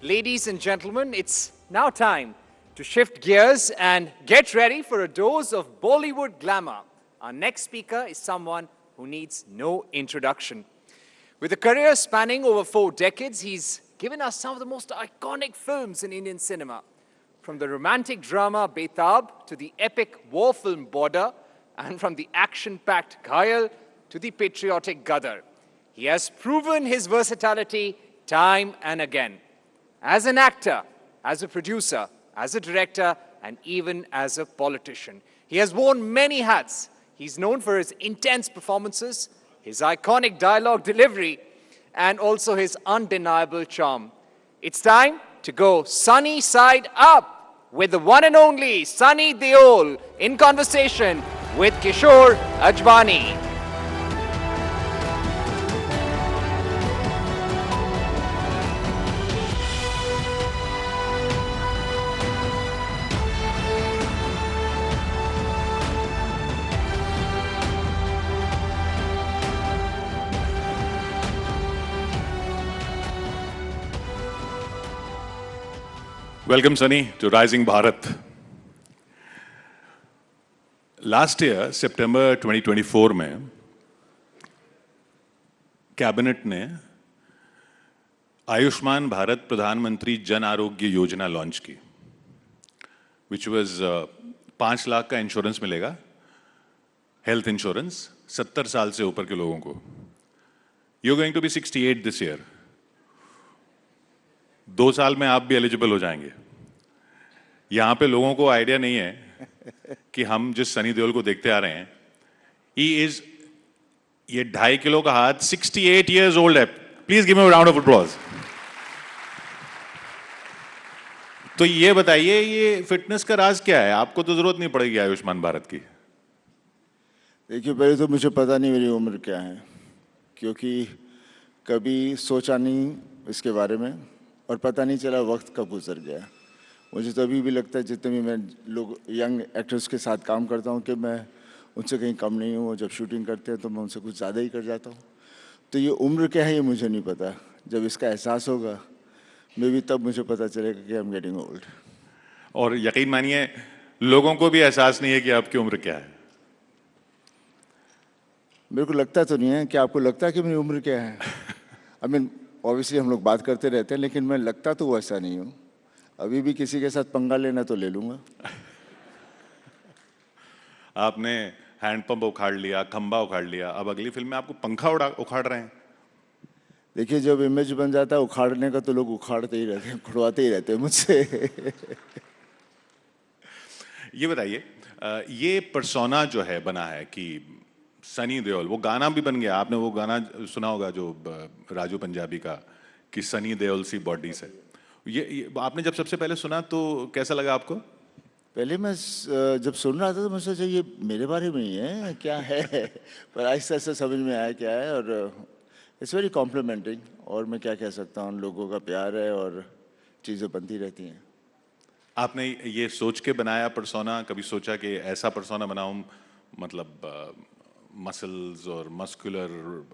Ladies and gentlemen, it's now time to shift gears and get ready for a dose of Bollywood glamour. Our next speaker is someone who needs no introduction. With a career spanning over 4 decades, he's given us some of the most iconic films in Indian cinema. From the romantic drama Betab to the epic war film Border, and from the action-packed Ghayal to the patriotic Gadar. He has proven his versatility time and again. As an actor, as a producer, as a director, and even as a politician. He has worn many hats. He's known for his intense performances, his iconic dialogue delivery, and also his undeniable charm. It's time to go sunny side up with the one and only Sunny Deol in conversation with Kishore Ajbani. Welcome, Sunny, to Rising Bharat. Last year, September 2024 में cabinet ने आयुष्मान भारत प्रधानमंत्री Jan Arogya Yojana launch की, which was 5 lakh का insurance मिलेगा, health insurance 70 साल से ऊपर के लोगों को. You're going to be 68 this year. 2 साल में आप भी एलिजिबल हो जाएंगे. यहां पे लोगों को आइडिया नहीं है कि हम जिस सनी देओल को देखते आ रहे हैं, ये 2.5 किलो का हाथ 68 years old है. Please give me a round of applause. तो ये बताइए, ये फिटनेस का राज क्या है? आपको तो जरूरत नहीं पड़ेगी आयुष्मान भारत की. देखिए, पहले तो मुझे पता नहीं मेरी उम्र क्या है, क्योंकि कभी सोचा नहीं इसके बारे में और पता नहीं चला वक्त कब गुजर गया. मुझे तो अभी भी लगता है जितने भी मैं लोग यंग एक्टर्स के साथ काम करता हूँ कि मैं उनसे कहीं कम नहीं हूँ. जब शूटिंग करते हैं तो मैं उनसे कुछ ज़्यादा ही कर जाता हूँ. तो ये उम्र क्या है ये मुझे नहीं पता. जब इसका एहसास होगा मे भी तब मुझे पता चलेगा कि आई एम गेटिंग ओल्ड. और यकीन मानिए, लोगों को भी एहसास नहीं है कि आपकी उम्र क्या है. मेरे को लगता तो नहीं है. क्या आपको लगता है कि मेरी उम्र क्या है? आई मीन ऑब्वियसली हम लोग बात करते रहते हैं, लेकिन मैं लगता तो वैसा नहीं हूँ. अभी भी किसी के साथ पंगा लेना तो ले लूंगा. आपने हैंडपंप उखाड़ लिया, खंबा उखाड़ लिया, अब अगली फिल्म में आपको पंखा उखाड़ रहे हैं. देखिए, जब इमेज बन जाता है उखाड़ने का तो लोग उखाड़ते ही रहते हैं, खुड़वाते ही रहते हैं मुझसे. ये बताइए, ये पर्सोना जो है बना है कि सनी देओल, वो गाना भी बन गया. आपने वो गाना सुना होगा जो राजू पंजाबी का, कि सनी देओल सी बॉडी से. ये आपने जब सबसे पहले सुना तो कैसा लगा आपको? पहले मैं जब सुन रहा था तो मुझे सोचा ये मेरे बारे में ही है क्या है. पर आहिस्ता आहिस्ता समझ में आया क्या है. और इट्स वेरी कॉम्प्लीमेंटिंग. और मैं क्या कह सकता हूँ, लोगों का प्यार है और चीज़ें बनती रहती हैं. आपने ये सोच के बनाया पर्सोना? कभी सोचा कि ऐसा पर्सोना बनाऊं, मतलब मसल्स और मस्कुलर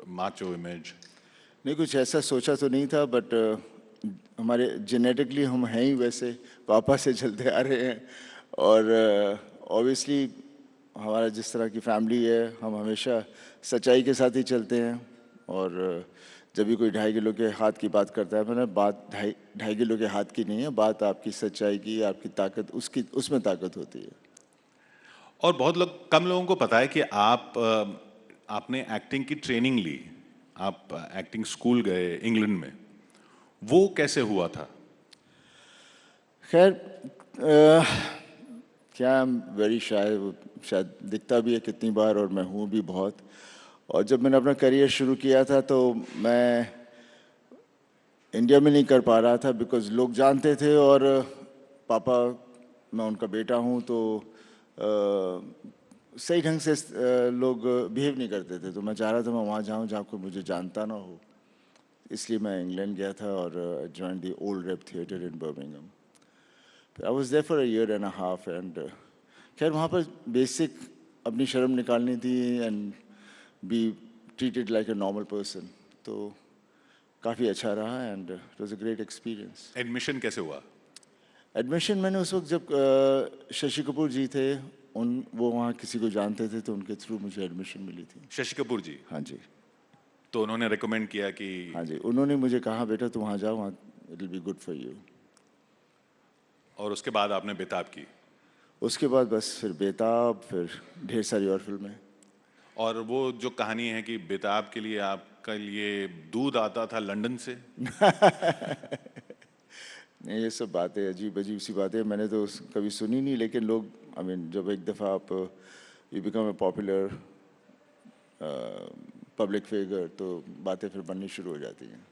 माचो इमेज? नहीं, कुछ ऐसा सोचा तो नहीं था, बट हमारे जेनेटिकली हम हैं ही वैसे, पापा से चलते आ रहे हैं. और ऑब्वियसली हमारा जिस तरह की फैमिली है, हम हमेशा सच्चाई के साथ ही चलते हैं. और जब भी कोई 2.5 किलो के हाथ की बात करता है, मैंने बात 2.5 किलो के हाथ की नहीं है, बात आपकी सच्चाई की, आपकी ताकत, उसमें ताकत होती है. और बहुत कम लोगों को पता है कि आपने एक्टिंग की ट्रेनिंग ली. आप एक्टिंग स्कूल गए इंग्लैंड में. वो कैसे हुआ था? खैर, क्या वेरी शायद दिखता भी है कितनी बार, और मैं हूँ भी बहुत. और जब मैंने अपना करियर शुरू किया था तो मैं इंडिया में नहीं कर पा रहा था, बिकॉज़ लोग जानते थे और पापा, मैं उनका बेटा हूँ, तो सही ढंग से लोग बिहेव नहीं करते थे. तो मैं चाह रहा था मैं वहाँ जाऊँ जहाँ कोई मुझे जानता ना हो. इसलिए मैं इंग्लैंड गया था और join the old rep theatre in Birmingham. I was there for a year and a half. And खैर वहाँ पर बेसिक अपनी शर्म निकालनी थी and be treated like a normal person. तो काफ़ी अच्छा रहा and it was a great experience. Admission कैसे हुआ? एडमिशन मैंने उस वक्त जब शशि कपूर जी थे, वो वहाँ किसी को जानते थे तो उनके थ्रू मुझे एडमिशन मिली थी। शशि कपूर जी, हाँ जी, तो उन्होंने रिकमेंड किया कि हाँ जी, उन्होंने मुझे कहा बेटा तुम वहाँ जाओ, वहाँ it will be good for you. और उसके बाद आपने बेताब की। उसके बाद बस फिर बेताब, फिर ढेर सारी और फिल्में। और वो जो कहानी है कि बेताब के लिए आपका लिए दूध आता था लंदन से। नहीं, ये सब बातें अजीब अजीब सी बातें मैंने तो कभी सुनी नहीं, लेकिन लोग आई मीन जब एक दफ़ा आप you become a popular public figure तो बातें फिर बननी शुरू हो जाती हैं।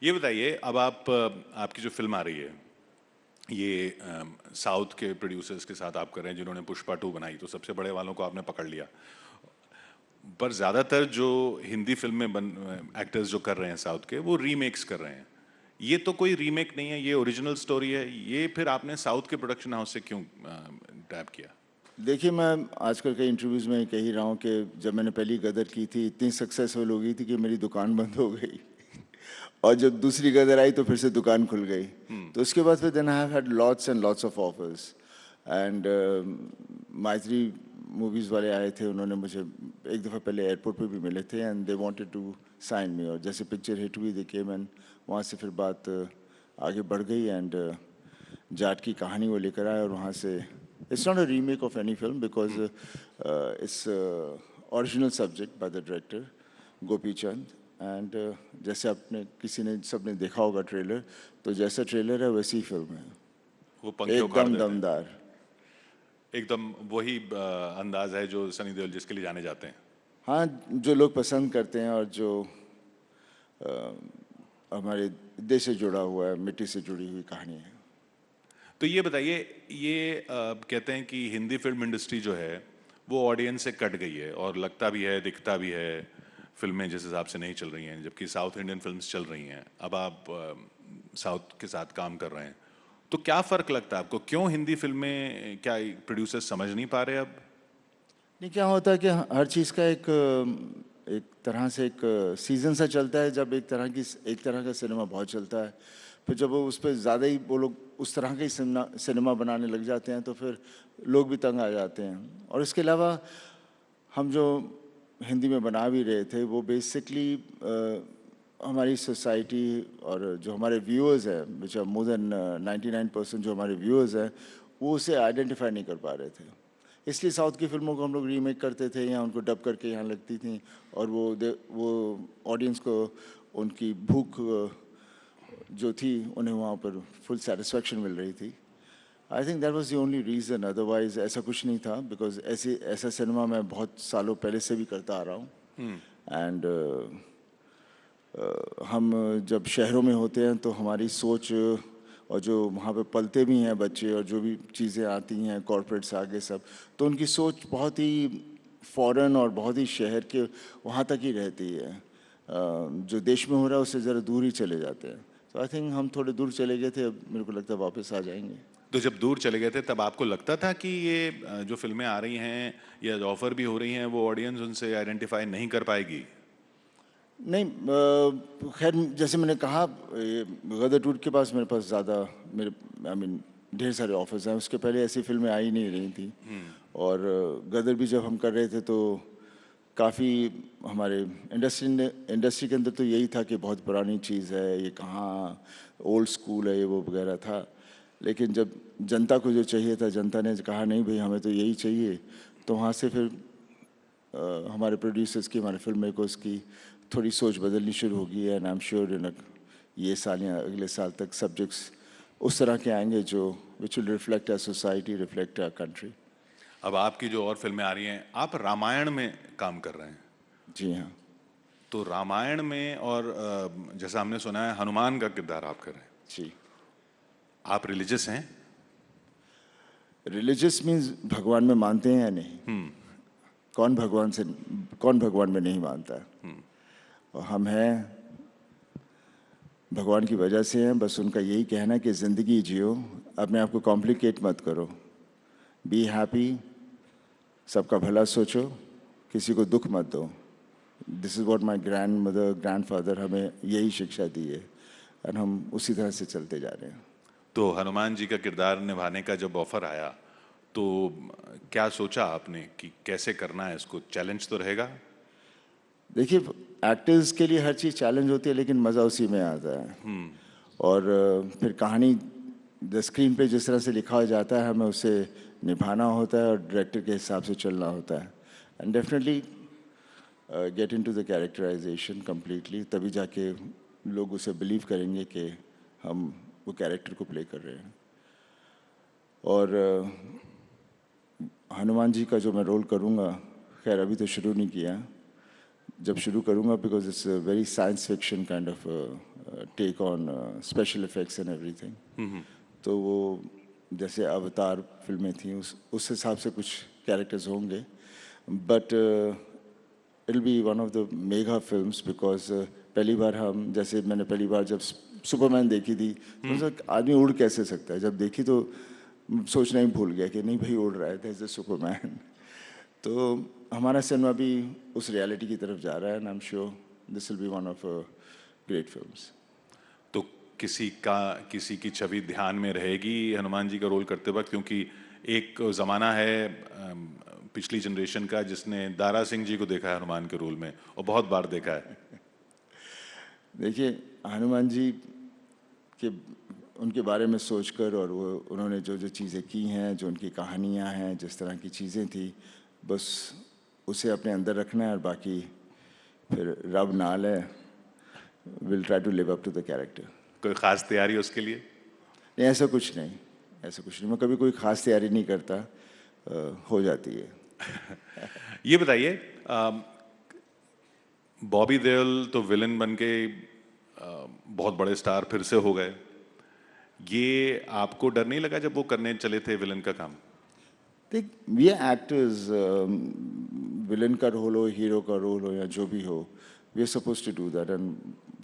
ये बताइए, अब आपकी जो फिल्म आ रही है ये साउथ के प्रोड्यूसर्स के साथ आप कर रहे हैं जिन्होंने पुष्पा 2 बनाई, तो सबसे बड़े वालों को आपने पकड़ लिया। पर ज़्यादातर जो हिंदी फिल्म में एक्टर्स जो कर रहे हैं साउथ के, वो रीमेक्स कर रहे हैं। ये तो कोई रीमेक नहीं है, ये ओरिजिनल स्टोरी है। ये फिर आपने साउथ के प्रोडक्शन हाउस से क्यों टैप किया? देखिए, मैं आजकल के इंटरव्यूज़ में कह ही रहा हूँ कि जब मैंने पहली गदर की थी इतनी सक्सेसफुल हो गई थी कि मेरी दुकान बंद हो गई और जब दूसरी गदर आई तो फिर से दुकान खुल गई। तो उसके बाद फिर then I have had lots and lots of offers and Mythri movies वाले आए थे, उन्होंने मुझे एक दफ़ा पहले एयरपोर्ट पे भी मिले थे and they wanted to sign me, और जैसे पिक्चर हिट हुई दे केम एंड वहाँ से फिर बात आगे बढ़ गई एंड जाट की कहानी वो लेकर आए और वहाँ से it's not a remake of any film because its original subject by the director Gopi Chand and जैसे आपने किसी ने सबने देखा होगा ट्रेलर, तो जैसा ट्रेलर है वैसी ही फिल्म है, वो पंखे उखाड़ एकदम देते हैं। दमदार। एकदम वही अंदाज है जो सनी देओल जिसके लिए जाने जाते हैं। हाँ, जो लोग पसंद करते हैं और जो हमारे देश से जुड़ा हुआ है, मिट्टी से जुड़ी हुई कहानी है। तो ये बताइए, ये कहते हैं कि हिंदी फिल्म इंडस्ट्री जो है वो ऑडियंस से कट गई है और लगता भी है, दिखता भी है, फिल्में जिस हिसाब से नहीं चल रही हैं, जबकि साउथ इंडियन फिल्म्स चल रही हैं। अब आप साउथ के साथ काम कर रहे हैं, तो क्या फ़र्क लगता है आपको? क्यों हिंदी फिल्में, क्या प्रोड्यूसर्स समझ नहीं पा रहे अब? नहीं, क्या होता है कि हर चीज़ का एक तरह से एक सीज़न सा चलता है। जब एक तरह का सिनेमा बहुत चलता है, फिर जब वो उस पर ज़्यादा ही वो लोग उस तरह का ही सिनेमा बनाने लग जाते हैं तो फिर लोग भी तंग आ जाते हैं। और इसके अलावा हम जो हिंदी में बना भी रहे थे वो बेसिकली हमारी सोसाइटी और जो हमारे व्यूअर्स हैं, विच आर मोर देन 99% जो हमारे व्यूअर्स हैं, वो उसे आइडेंटिफाई नहीं कर पा रहे थे। इसलिए साउथ की फिल्मों को हम लोग रीमेक करते थे या उनको डब करके यहाँ लगती थी और वो ऑडियंस को उनकी भूख जो थी उन्हें वहाँ पर फुल सेटिस्फेक्शन मिल रही थी। I think that was the only reason, otherwise ऐसा कुछ नहीं था। बिकॉज ऐसा सिनेमा मैं बहुत सालों पहले से भी करता आ रहा हूँ एंड हम जब शहरों में होते हैं तो हमारी सोच और जो वहाँ पे पलते भी हैं बच्चे और जो भी चीज़ें आती हैं कॉर्पोरेट्स आगे सब, तो उनकी सोच बहुत ही फॉरेन और बहुत ही शहर के वहाँ तक ही रहती है। जो देश में हो रहा है उससे ज़रा दूर ही चले जाते हैं। तो आई थिंक हम थोड़े दूर चले गए थे, अब मेरे को लगता है वापस आ जाएंगे। तो जब दूर चले गए थे तब आपको लगता था कि ये जो फिल्में आ रही हैं या ऑफर भी हो रही हैं वो ऑडियंस उनसे आइडेंटिफाई नहीं कर पाएगी? नहीं, खैर जैसे मैंने कहा, गदर टूट के पास मेरे पास ज़्यादा मेरे आई मीन ढेर सारे ऑफर्स हैं। उसके पहले ऐसी फिल्में आ ही नहीं रही थी और गदर भी जब हम कर रहे थे तो काफ़ी हमारे इंडस्ट्री के अंदर तो यही था कि बहुत पुरानी चीज़ है, ये कहाँ ओल्ड स्कूल है, ये वो वगैरह था। लेकिन जब जनता को जो चाहिए था, जनता ने कहा नहीं भाई हमें तो यही चाहिए, तो वहाँ से फिर हमारे प्रोड्यूसर्स की, हमारे फिल्म मेकर्स की थोड़ी सोच बदलनी शुरू होगी। एंड आई एम श्योर ये साल या अगले साल तक सब्जेक्ट्स उस तरह के आएंगे जो which will reflect our society, reflect our country. अब आपकी जो और फिल्में आ रही हैं, आप रामायण में काम कर रहे हैं। जी हाँ। तो रामायण में और जैसा हमने सुना है हनुमान का किरदार आप कर रहे हैं। जी। आप रिलीजियस हैं? रिलीजियस मीन्स भगवान में मानते हैं या नहीं? कौन भगवान में नहीं मानता है? और हम हैं, भगवान की वजह से हैं। बस उनका यही कहना है कि ज़िंदगी जियो, अपने आप को कॉम्प्लिकेट मत करो, बी हैप्पी, सबका भला सोचो, किसी को दुख मत दो। This is what my grandmother grandfather हमें यही शिक्षा दी है, और हम उसी तरह से चलते जा रहे हैं। तो हनुमान जी का किरदार निभाने का जब ऑफर आया तो क्या सोचा आपने कि कैसे करना है इसको? चैलेंज तो रहेगा। देखिए, एक्टर्स के लिए हर चीज़ चैलेंज होती है, लेकिन मज़ा उसी में आता है। और फिर कहानी द स्क्रीन पे जिस तरह से लिखा जाता है, हमें उसे निभाना होता है और डायरेक्टर के हिसाब से चलना होता है, and definitely get into the characterisation completely, तभी जाके लोग उसे बिलीव करेंगे कि हम वो कैरेक्टर को प्ले कर रहे हैं। और हनुमान जी का जो मैं रोल करूँगा, खैर अभी तो शुरू नहीं किया, जब शुरू करूँगा, because it's a very science fiction kind of take on special effects and everything. तो वो जैसे अवतार फिल्में थी उस हिसाब से कुछ कैरेक्टर्स होंगे, but it be one of the mega films, because पहली बार हम, जैसे मैंने पहली बार जब सुपरमैन देखी थी तो मुझे आदमी उड़ कैसे सकता है, जब देखी तो सोचना ही भूल गया कि नहीं भाई उड़ रहा है, दैट्स द सुपरमैन। तो हमारा सिनेमा भी उस रियलिटी की तरफ जा रहा है, and I am sure this will be one of great films. तो किसी की छवि ध्यान में रहेगी हनुमान जी का रोल करते वक्त? क्योंकि एक ज़माना है पिछली जनरेशन का जिसने दारा सिंह जी को देखा है हनुमान के रोल में, और बहुत बार देखा है। देखिए, हनुमान जी के उनके बारे में सोचकर, और वो उन्होंने जो जो चीज़ें की हैं, जो उनकी कहानियाँ हैं, जिस तरह की चीज़ें थी, बस उसे अपने अंदर रखना है, और बाकी फिर रब नाल है, will try to live up to the character. कोई ख़ास तैयारी उसके लिए? नहीं, ऐसा कुछ नहीं, ऐसा कुछ नहीं, मैं कभी कोई ख़ास तैयारी नहीं करता, हो जाती है। ये बताइए, बॉबी देओल तो विलन बन के बहुत बड़े स्टार फिर से हो गए। ये आपको डर नहीं लगा जब वो करने चले थे विलन का काम? देख, वी आर एक्टर्स, विलन का रोल हो, हीरो का रोल हो, या जो भी हो, we are suppose to do that, and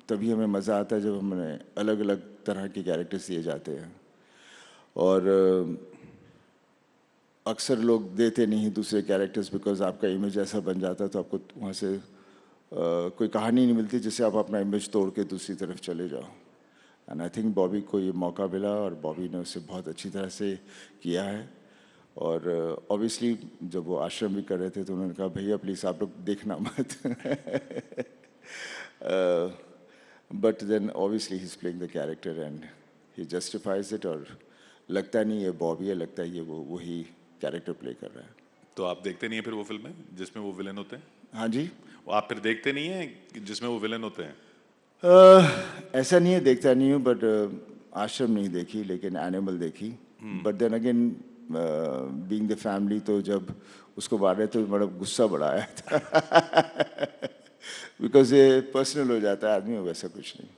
तभी हमें मज़ा आता है जब हमें अलग अलग तरह के कैरेक्टर्स दिए जाते हैं। और अक्सर लोग देते नहीं दूसरे कैरेक्टर्स, बिकॉज आपका इमेज ऐसा बन जाता है, तो आपको वहाँ से कोई कहानी नहीं मिलती जिससे आप अपना इमेज तोड़ के दूसरी तरफ चले जाओ। एंड आई थिंक बॉबी को ये मौका मिला, और बॉबी ने उसे बहुत अच्छी तरह से किया है। और ऑब्वियसली जब वो आश्रम भी कर रहे थे तो उन्होंने कहा भैया प्लीज़ आप लोग देखना मत। But then obviously he is playing the character and he justifies it, और लगता नहीं ये बॉबी है, लगता है ये वो वही कैरेक्टर प्ले कर रहा है। तो आप देखते नहीं है फिर वो फिल्में जिसमें वो विलन होते हैं? हाँ जी। वो आप फिर देखते नहीं है कि जिसमें वो विलन होते हैं? ऐसा नहीं है, देखता नहीं हूँ, बट आश्रम नहीं देखी, लेकिन एनिमल देखी। But then again being the family, तो जब उसको मारे तो बड़ा गुस्सा बड़ा आया था। बिकॉज ये पर्सनल हो जाता है आदमी, वैसा कुछ नहीं।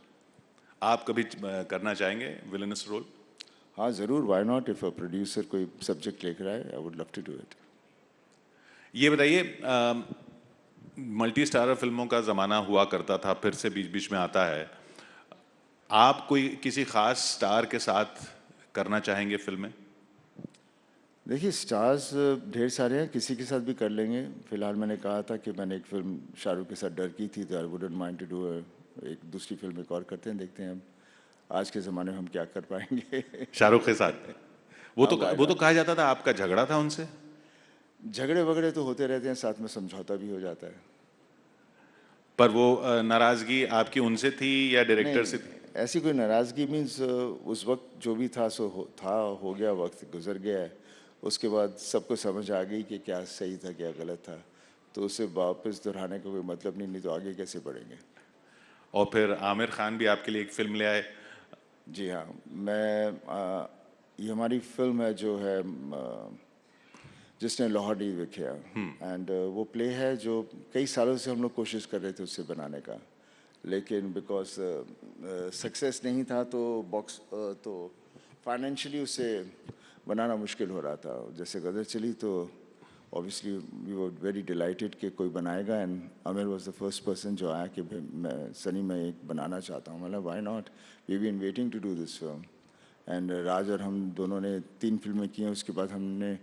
आप कभी करना चाहेंगे विलनस रोल? हाँ ज़रूर, why not, if a producer कोई सब्जेक्ट लेकर आए, I would love to do it. ये बताइए, मल्टी स्टारर फिल्मों का ज़माना हुआ करता था, फिर से बीच बीच में आता है। आप कोई किसी खास स्टार के साथ करना चाहेंगे फिल्में? देखिए, स्टार्स ढेर सारे हैं, किसी के साथ भी कर लेंगे। फिलहाल मैंने कहा था कि मैंने एक फिल्म शाहरुख के साथ डर की थी, तो I wouldn't mind to do एक दूसरी फिल्म एक और करते हैं, देखते हैं अब आज के ज़माने में हम क्या कर पाएंगे। शाहरुख के साथ? वो हाँ, तो कहा जाता था आपका झगड़ा था उनसे। झगड़े वगड़े तो होते रहते हैं, साथ में समझौता भी हो जाता है। पर वो नाराजगी आपकी उनसे थी या डायरेक्टर से थी? नहीं, ऐसी कोई नाराज़गी मीन्स उस वक्त जो भी था सो हो गया, वक्त गुजर गया है। उसके बाद सबको समझ आ गई कि क्या सही था क्या गलत था, तो उसे वापस दोहराने का कोई मतलब नहीं तो आगे कैसे बढ़ेंगे। और फिर आमिर खान भी आपके लिए एक फिल्म ले आए। जी हाँ, ये हमारी फिल्म है जो है जिसने लाहौर नहीं देखा, एंड वो प्ले है जो कई सालों से हम लोग कोशिश कर रहे थे उससे बनाने का, लेकिन बिकॉज सक्सेस नहीं था तो फाइनेंशियली उसे बनाना मुश्किल हो रहा था। जैसे गदर चली तो obviously we were very delighted कि कोई बनाएगा, and Aamir was the first person जो आया कि मैं एक बनाना चाहता हूँ। मतलब why not, we been waiting to do this film. And Raj और हम दोनों ने 3 फिल्में की हैं, उसके बाद हमने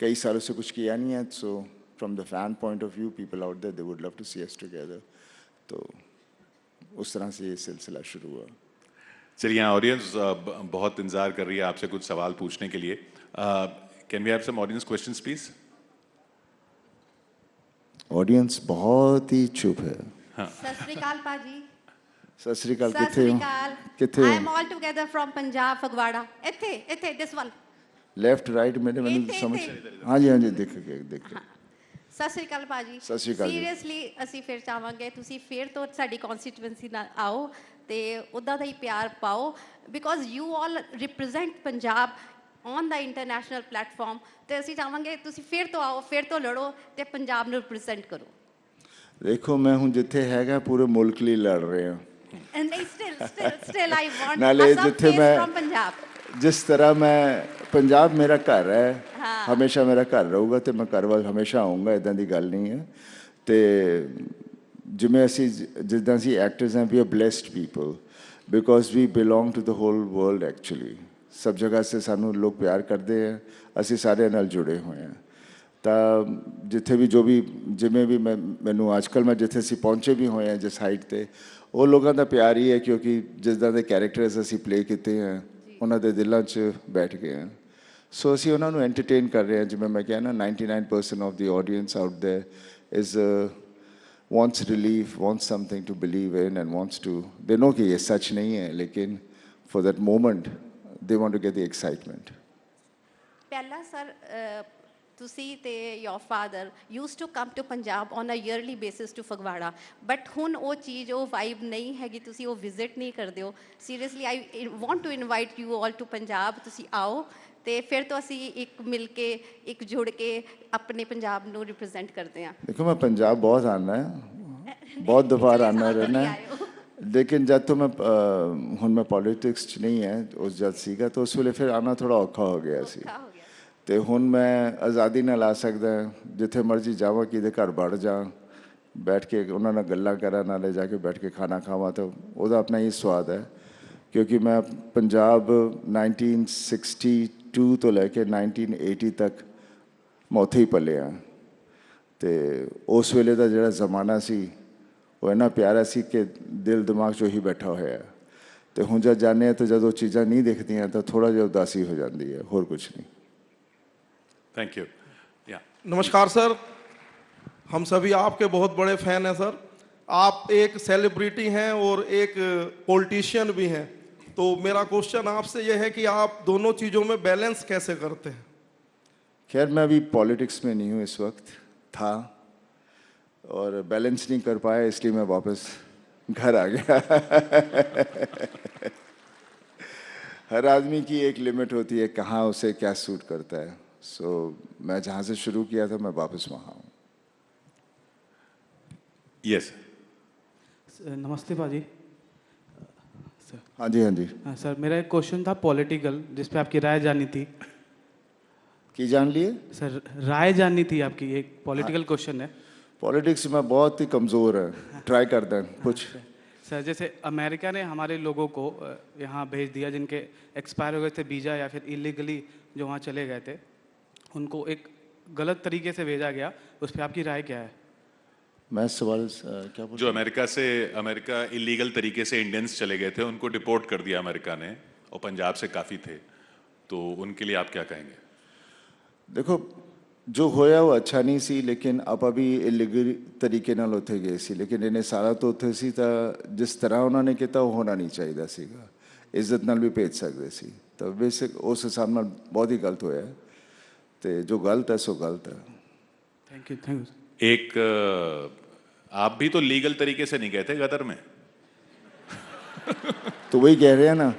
कई सालों से कुछ किया नहीं है, सो from the fan point of view, people out there, they would love to see us together. तो उस तरह से ये सिलसिला शुरू हुआ. चलिए, यहाँ ऑडियंस बहुत इंतजार कर रही है आपसे कुछ सवाल पूछने के लिए. Can we have some audience questions please? Audience बहुत ही चुप है. ਸਤਿ ਸ੍ਰੀ ਅਕਾਲ ਭਾਜੀ. सत श्री अकाल. ਸਤਿ किथे ਸ੍ਰੀ हो? ਅਕਾਲ. किथे I am हो? all together from Punjab, Phagwara. ਇੱਥੇ this one. लेफ्ट राइट मैंने ਇੱਥੇ, समझ. ਇੱਥੇ. हाँ जी, हाँ जी, देख के. ਸਤਿ ਸ੍ਰੀ ਅਕਾਲ ਭਾਜੀ. ਸਤਿ ਸ੍ਰੀ ਅਕਾਲ ਜੀ. ਸੀਰੀਅਸਲੀ ਅਸੀਂ ਫਿਰ ਚਾਹਾਂਗੇ ਤੁਸੀਂ ਫਿਰ ਤੋਂ ਸਾਡੀ ਕਨਸਟੀਟੂਐਂਸੀ ਨਾਲ ਆਓ ਤੇ ਉੱਦਾਂ ਦਾ ਹੀ ਪਿਆਰ ਪਾਓ because you all represent Punjab on the international platform ਤੇ ਅਸੀਂ ਚਾਹਾਂਗੇ ਤੁਸੀਂ ਫਿਰ ਤੋਂ ਆਓ, ਫਿਰ ਤੋਂ ਲੜੋ ਤੇ ਪੰਜਾਬ ਨੂੰ ਰਿਪਰੈਜ਼ੈਂਟ ਕਰੋ. देखो, मैं हूँ जिथे हैगा पूरे मुल्क लिए लड़ रहे हैं. And they still I want नाले some जिथे face मैं from Punjab. जिस तरह मैं पंजाब मेरा घर है, हाँ. हमेशा मेरा घर रहूगा तो मैं घर वाल हमेशा आऊँगा. इदां दी गल नहीं है. तो जिमें असी जिद्दां असी एक्टर्स हैं, we are blessed people because we belong to the whole world. Actually सब जगह से सानू लोग प्यार करते हैं. असी सारे नाल जुड़े हुए हैं. ਤਾਂ ਜਿੱਥੇ ਵੀ ਜੋ ਵੀ ਜਿਵੇਂ ਵੀ ਮੈਨੂੰ ਅੱਜਕੱਲ ਮੈਂ ਜਿੱਥੇ ਅਸੀਂ ਪਹੁੰਚੇ ਵੀ ਹੋਏ ਹਾਂ ਜਿਸ ਹਾਈਟ 'ਤੇ, ਉਹ ਲੋਕਾਂ ਦਾ ਪਿਆਰ ਹੀ ਹੈ ਕਿਉਂਕਿ ਜਿੱਦਾਂ ਦੇ ਕੈਰੈਕਟਰਸ ਅਸੀਂ ਪਲੇ ਕੀਤੇ ਹੈ ਉਹਨਾਂ ਦੇ ਦਿਲਾਂ 'ਚ ਬੈਠ ਗਏ ਹਨ. ਸੋ ਅਸੀਂ ਉਹਨਾਂ ਨੂੰ ਐਂਟਰਟੇਨ ਕਰ ਰਹੇ ਹਾਂ. ਜਿਵੇਂ ਮੈਂ ਕਿਹਾ ਨਾ, 99% of the audience out there is wants relief, wants something to believe in and wants to, they know कि ये सच नहीं है, लेकिन for that moment they want to get the excitement. ਪਹਿਲਾਂ ਸਰ ਤੁਸੀਂ ਤੇ your father used to come to Punjab on a yearly basis to Phagwara but ਹੁਣ ਉਹ ਚੀਜ਼ ਉਹ ਵਾਈਬ ਨਹੀਂ ਹੈਗੀ. ਤੁਸੀਂ ਉਹ ਵਿਜ਼ਿਟ ਨਹੀਂ ਕਰਦੇ ਹੋ. Seriously I want to invite you all to Punjab. ਤੁਸੀਂ ਆਓ ਤੇ ਫਿਰ ਤੋਂ ਅਸੀਂ ਇੱਕ ਮਿਲ ਕੇ ਇੱਕ ਜੁੜ ਕੇ ਆਪਣੇ ਪੰਜਾਬ ਨੂੰ ਰਿਪਰੈਜ਼ੈਂਟ ਕਰਦੇ ਹਾਂ. देखो, मैं पंजाब बहुत आना है, बहुत दफा आना रहना है, लेकिन जब तो मैं ਹੁਣ मैं पॉलिटिक्स 'ਚ नहीं है, उस जब सीगा तो उस ਵੇਲੇ फिर आना थोड़ा औखा हो गया सी. ਔਖਾ ਹੋ ਗਿਆ. ਤੇ ਹੁਣ ਮੈਂ ਆਜ਼ਾਦੀ ਨਾਲ ਆ ਸਕਦਾ, ਜਿੱਥੇ ਮਰਜ਼ੀ ਜਾਵਾਂ, ਕਿਹਦੇ ਘਰ ਵੜ ਜਾ, ਬੈਠ ਕੇ ਉਹਨਾਂ ਨਾਲ ਗੱਲਾਂ ਕਰਾਂ, ਨਾਲੇ ਜਾ ਕੇ ਬੈਠ ਕੇ ਖਾਣਾ ਖਾਵਾਂ. ਤਾਂ ਉਹਦਾ ਆਪਣਾ ਹੀ ਸਵਾਦ ਹੈ ਕਿਉਂਕਿ ਮੈਂ ਪੰਜਾਬ 1962 ਤੋਂ ਲੈ ਕੇ 1980 ਤੱਕ ਮੈਂ ਉੱਥੇ ਹੀ ਪਲਿਆ. ਅਤੇ ਉਸ ਵੇਲੇ ਦਾ ਜਿਹੜਾ ਜ਼ਮਾਨਾ ਸੀ ਉਹ ਇੰਨਾ ਪਿਆਰਾ ਸੀ ਕਿ ਦਿਲ ਦਿਮਾਗ 'ਚ ਉਹੀ ਬੈਠਾ ਹੋਇਆ. ਅਤੇ ਹੁਣ ਜਦ ਜਾਂਦੇ ਹਾਂ ਤਾਂ ਜਦੋਂ ਚੀਜ਼ਾਂ ਨਹੀਂ ਦਿਖਦੀਆਂ ਤਾਂ ਥੋੜ੍ਹਾ ਜਿਹਾ ਉਦਾਸੀ ਹੋ ਜਾਂਦੀ ਹੈ, ਹੋਰ ਕੁਛ नहीं. Thank you. या नमस्कार सर, हम सभी आपके बहुत बड़े फैन हैं सर. आप एक सेलिब्रिटी हैं और एक पॉलिटिशियन भी हैं. तो मेरा क्वेश्चन आपसे यह है कि आप दोनों चीज़ों में बैलेंस कैसे करते हैं? खैर, मैं अभी पॉलिटिक्स में नहीं हूँ, इस वक्त था और बैलेंस नहीं कर पाया, इसलिए मैं वापस घर आ गया. हर आदमी की एक लिमिट होती है कहाँ उसे क्या सूट करता है. सो मैं जहाँ से शुरू किया था मैं वापस वहाँ हूँ. यस. नमस्ते भाजी. सर. हाँ जी, हाँ जी. हाँ सर, मेरा एक क्वेश्चन था पॉलिटिकल जिस पे आपकी राय जाननी थी. की जान लिए? सर, राय जाननी थी आपकी. एक पॉलिटिकल क्वेश्चन है. पॉलिटिक्स में बहुत ही कमज़ोर है, ट्राई करते हैं कुछ. सर, जैसे अमेरिका ने हमारे लोगों को यहाँ भेज दिया जिनके एक्सपायर हो गए थे वीज़ा या फिर इलीगली जो वहाँ चले गए थे, उनको एक गलत तरीके से भेजा गया. उस पर आपकी राय क्या है? मैं सवाल क्या बोल, जो अमेरिका इलीगल तरीके से इंडियंस चले गए थे उनको डिपोर्ट कर दिया अमेरिका ने, और पंजाब से काफ़ी थे, तो उनके लिए आप क्या कहेंगे? देखो, जो होया वो अच्छा नहीं सी, लेकिन आप अभी इलीगल तरीके नाल उत्थे गए सी, लेकिन इन्हें सारा तो उत्थे सी तां जिस तरह उन्होंने किया वो होना नहीं चाहिए सीगा. इज्जत नाल भी भेज सकते सी. तो बेसिक उस हिसाब नाल बहुत ही गलत होया. तो जो गलत है सो गलत है. Thank you. Thank you. एक आप भी तो लीगल तरीके से नहीं गए थे गदर में. तो वही कह रहे हैं ना,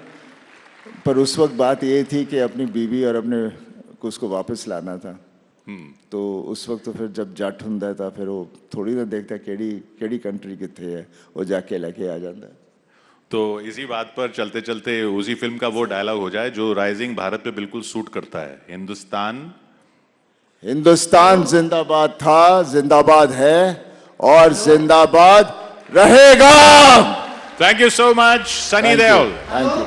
पर उस वक्त बात ये थी कि अपनी बीवी और अपने को उसको वापस लाना था. तो उस वक्त तो फिर जब जट हुंदा है तो फिर वो थोड़ी ना देखता केड़ी कंट्री कितने है, वो जाके लेके आ जाता है. तो इसी बात पर चलते चलते उसी फिल्म का वो डायलॉग हो जाए जो राइजिंग भारत पे बिल्कुल सूट करता है. हिंदुस्तान जिंदाबाद था, जिंदाबाद है और जिंदाबाद रहेगा. Thank you so much Sunny Deol. Thank you.